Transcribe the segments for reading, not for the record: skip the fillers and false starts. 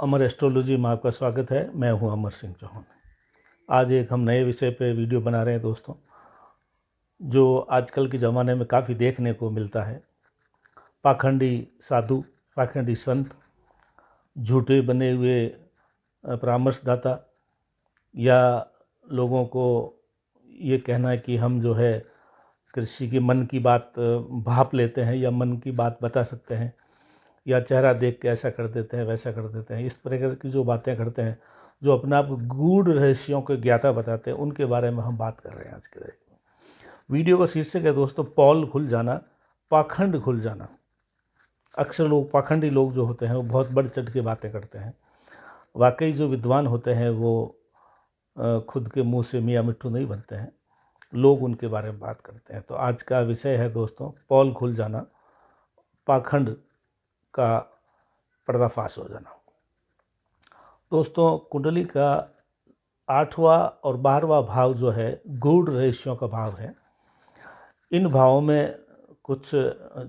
अमर astrology में आपका स्वागत है। मैं हूं अमर सिंह चौहान। आज एक हम नए विषय पे वीडियो बना रहे हैं दोस्तों, जो आजकल के ज़माने में काफ़ी देखने को मिलता है। पाखंडी साधु, पाखंडी संत, झूठे बने हुए परामर्शदाता, या लोगों को ये कहना है कि हम जो है कृषि की मन की बात भाप लेते हैं या मन की बात बता सकते हैं, या चेहरा देख के ऐसा कर देते हैं वैसा कर देते हैं। इस प्रकार की जो बातें करते हैं, जो अपने आप गूढ़ रहस्यों के ज्ञाता बताते हैं, उनके बारे में हम बात कर रहे हैं आज के वीडियो का शीर्षक है दोस्तों, पॉल खुल जाना, पाखंड खुल जाना। अक्सर लोग, पाखंडी लोग जो होते हैं, वो बहुत बढ़ चढ़ के बातें करते हैं। वाकई जो विद्वान होते हैं वो खुद के मुंह से मियाँ मिट्ठू नहीं बनते हैं, लोग उनके बारे में बात करते हैं। तो आज का विषय है दोस्तों, पॉल खुल जाना, पाखंड का पर्दाफाश हो जाना। दोस्तों, कुंडली का 8वां और 12वां भाव जो है गूढ़ रहस्यों का भाव है। इन भावों में कुछ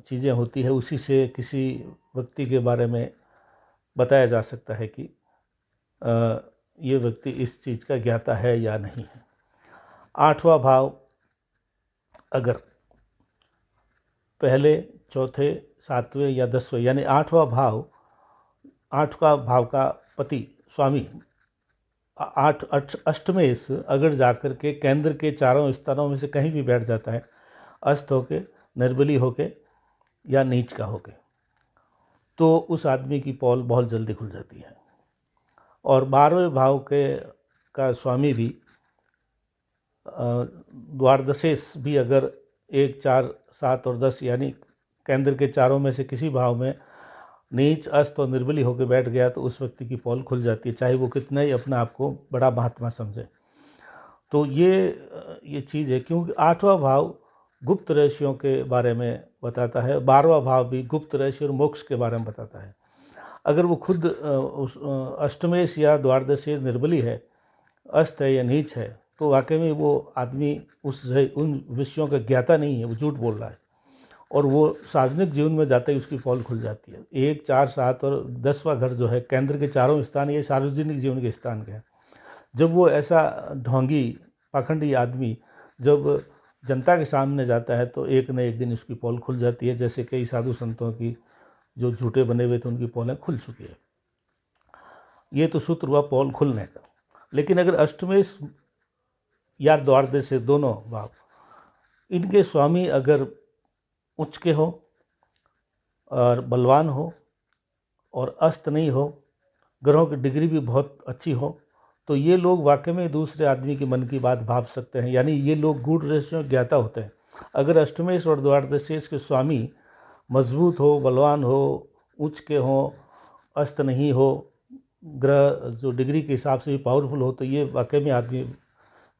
चीज़ें होती है, उसी से किसी व्यक्ति के बारे में बताया जा सकता है कि ये व्यक्ति इस चीज़ का ज्ञाता है या नहीं है। 8वां भाव अगर पहले, चौथे, 7वें या 10वें, यानी 8वां भाव, 8वां भाव का पति स्वामी अष्टमेश अगर जाकर के केंद्र के चारों स्थानों में से कहीं भी बैठ जाता है, अस्त होके, निर्बली होके या नीच का होके, तो उस आदमी की पोल बहुत जल्दी खुल जाती है। और 12वें भाव के का स्वामी भी, द्वादशेश भी अगर 1, 4, 7 और 10 यानी केंद्र के चारों में से किसी भाव में नीच, अस्त और निर्बली होकर बैठ गया, तो उस व्यक्ति की पोल खुल जाती है, चाहे वो कितना ही अपने आप को बड़ा महात्मा समझे। तो ये चीज़ है, क्योंकि 8वां भाव गुप्त रहस्यों के बारे में बताता है, 12वां भाव भी गुप्त रहस्य और मोक्ष के बारे में बताता है। अगर वो खुद उस अष्टमेश या द्वादशेश निर्बली है, अस्त है या नीच है, तो वाकई में वो आदमी उन विषयों का ज्ञाता नहीं है, वो झूठ बोल रहा है। और वो सार्वजनिक जीवन में जाते ही उसकी पोल खुल जाती है। 1, 4, 7 और 10वां घर जो है केंद्र के चारों स्थान, ये सार्वजनिक जीवन के स्थान के हैं। जब वो ऐसा ढोंगी पाखंडी आदमी जब जनता के सामने जाता है, तो एक न एक दिन उसकी पोल खुल जाती है। जैसे कई साधु संतों की जो झूठे बने हुए थे, उनकी पोलें खुल चुकी है। ये तो सूत्र हुआ पोल खुलने का। लेकिन अगर अष्टमेश या द्वादश से दोनों भाव, इनके स्वामी अगर उच्च के हो और बलवान हो और अस्त नहीं हो, ग्रहों की डिग्री भी बहुत अच्छी हो, तो ये लोग वाकई में दूसरे आदमी की मन की बात भाप सकते हैं, यानी ये लोग गूढ़ रहस्यों ज्ञाता होते हैं। अगर अष्टमेश और द्वादशेश के स्वामी मजबूत हो, बलवान हो, उच्च के हो, अस्त नहीं हो, ग्रह जो डिग्री के हिसाब से भी पावरफुल हो, तो ये वाकई में आदमी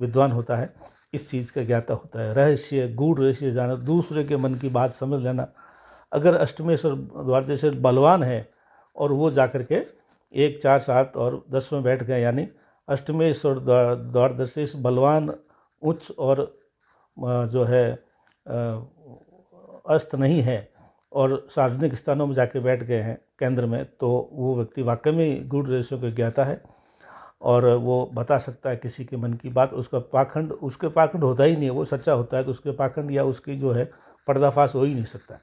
विद्वान होता है, इस चीज़ का ज्ञाता होता है। रहस्य, गूढ़ रहस्य जाना, दूसरे के मन की बात समझ लेना। अगर अष्टमेश और द्वादशेश बलवान है और वो जाकर के 1, 4, 7 और 10 में बैठ गए, यानी अष्टमेश और द्वादशेश बलवान, उच्च और जो है अस्त नहीं है और सार्वजनिक स्थानों में जाके बैठ गए हैं केंद्र में, तो वो व्यक्ति वाकई में गूढ़ रहस्यों को ज्ञाता है और वो बता सकता है किसी के मन की बात। उसका पाखंड, उसके पाखंड होता ही नहीं है, वो सच्चा होता है, तो उसके पाखंड या उसकी जो है पर्दाफाश हो ही नहीं सकता।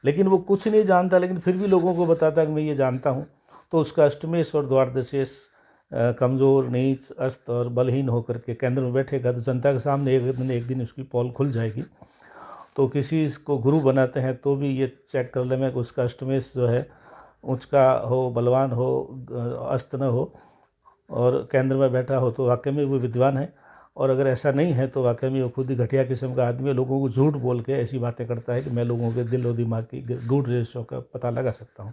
लेकिन वो कुछ नहीं जानता, लेकिन फिर भी लोगों को बताता है कि मैं ये जानता हूँ, तो उसका अष्टमेश और द्वादशेश कमज़ोर, नीच, अस्त और बलहीन होकर के केंद्र में बैठेगा, तो जनता के सामने एक दिन उसकी पोल खुल जाएगी। तो किसी को गुरु बनाते हैं तो भी ये चेक कर लें कि उसका अष्टमेश जो है उच्च का हो, बलवान हो, अस्त न हो और केंद्र में बैठा हो, तो वाकई में वो विद्वान है। और अगर ऐसा नहीं है तो वाकई में वो खुद ही घटिया किस्म का आदमी है, लोगों को झूठ बोल के ऐसी बातें करता है कि मैं लोगों के दिल और दिमाग की गूढ़ रहस्यों का पता लगा सकता हूँ।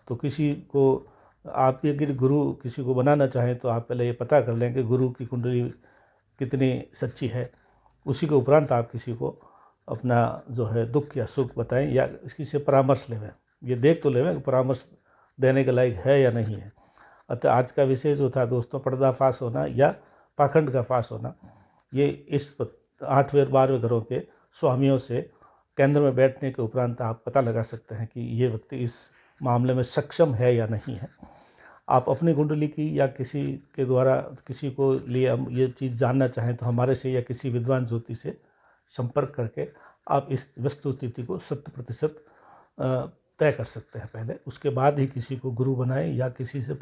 तो किसी को, आप अगर गुरु किसी को बनाना चाहें, तो आप पहले ये पता कर लें कि गुरु की कुंडली कितनी सच्ची है। उसी के उपरांत आप किसी को अपना जो है दुख या सुख बताएं या किसी से परामर्श लेवें। ये देख तो लेवें कि परामर्श देने के लायक है या नहीं है। अतः आज का विषय जो था दोस्तों, पर्दाफाश होना या पाखंड का फाश होना, ये इस 8वें और 12वें घरों के स्वामियों से केंद्र में बैठने के उपरांत आप पता लगा सकते हैं कि ये व्यक्ति इस मामले में सक्षम है या नहीं है। आप अपनी कुंडली की या किसी के द्वारा किसी को लिए हम ये चीज़ जानना चाहें तो हमारे से या किसी विद्वान ज्योतिष से संपर्क करके आप इस वस्तु स्थिति को 100% तय कर सकते हैं। पहले उसके बाद ही किसी को गुरु बनाएं या किसी से